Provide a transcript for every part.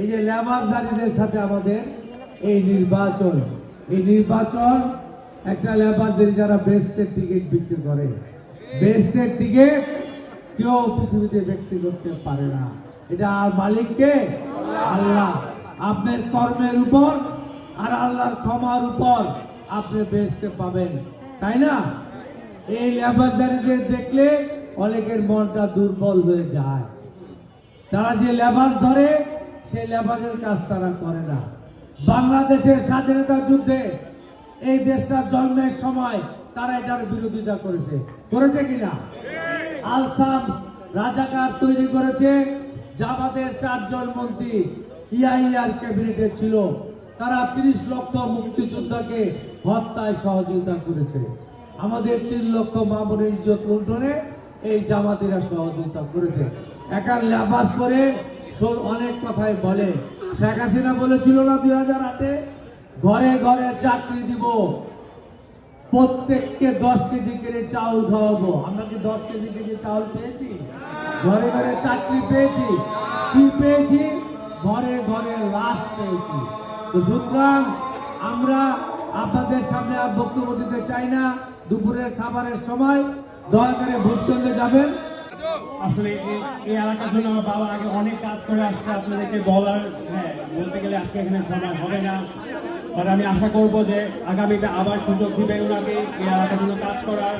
এই যে লেবাসদারীদের সাথে আমাদের এই নির্বাচন একটা লেবাসদারি যারা বেহেশতের টিকিট বিক্রি করে, বেহেশতের টিকিট কেউ পৃথিবীতে বিক্রি করতে পারে না। এটা আর মালিককে আল্লাহ। আপনার কর্মের উপর আর আল্লাহর ক্ষমার উপর আপনি বেহেশতে পাবেন, তাই না? এই লেবাসদারীদের দেখলে অনেকের মনটা দুর্বল হয়ে যায়। তারা যে লেবাস ধরে সেই লেবাসের কাজ তারা করে না। বাংলাদেশের স্বাধীনতা যুদ্ধে এই দেশটার জন্মের সময় তারা এটার বিরোধিতা করেছে কিনা? আল-শামস রাজাকার তৈরি করেছে, জামাতের 4 জন মন্ত্রী ইয়াহিয়ার ক্যাবিনেটে ছিল, তারা 30 লক্ষ মুক্তিযোদ্ধাকে হত্যায় সহযোগিতা করেছে। আমাদের 3 লক্ষ মামুনের ইজ্জত লুণ্ঠনে এই জামাতিরা সহযোগিতা করেছে। একার লেবাস করে অনেক কথাই বলে। শেখ হাসিনা বলেছিল না 2008-এ, ঘরে ঘরে চাকরি দিব, প্রত্যেককে 10 কেজি করে চাউল খাওয়াবো। আমরা কি 10 কেজি চাউল পেয়েছি? ঘরে ঘরে চাকরি পেয়েছি। কি পেয়েছি? ঘরে ঘরে লাশ পেয়েছি। তো সুতরাং আমরা আপনাদের সামনে আর বক্তব্য দিতে চাই না। দুপুরের খাবারের সময় দয়া করে ভোট কেন্দ্রে যাবেন। আসলে এই এলাকার জন্য আমার বাবা আগে অনেক কাজ করে আসছে, আপনাদেরকে বলতে গেলে আজকে এখানে সময় হবে না। আর আমি আশা করব যে আগামীতে আবার সুযোগ দিবেন ওনাকে এই এলাকার জন্য কাজ করার।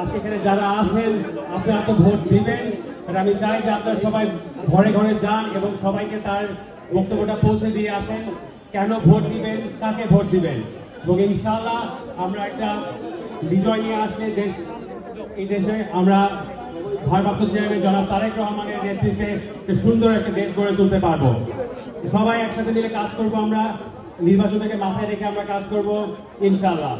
আজকে এখানে যারা আছেন আপনারা তো ভোট দিবেন, আর আমি চাই যে আপনারা সবাই ঘরে ঘরে যান এবং সবাইকে তার বক্তব্যটা পৌঁছে দিয়ে আসেন, কেন ভোট দিবেন, কাকে ভোট দিবেন। এবং ইনশাআল্লাহ আমরা একটা বিজয় নিয়ে আসলে এই দেশে আমরা ভারপ্রাপ্ত চেয়ারম্যান জনাব তারেক রহমানের নেতৃত্বে সুন্দর একটা দেশ গড়ে তুলতে পারবো। সবাই একসাথে মিলে কাজ করবো, আমরা নির্বাচনকে মাথায় রেখে আমরা কাজ করবো ইনশাআল্লাহ।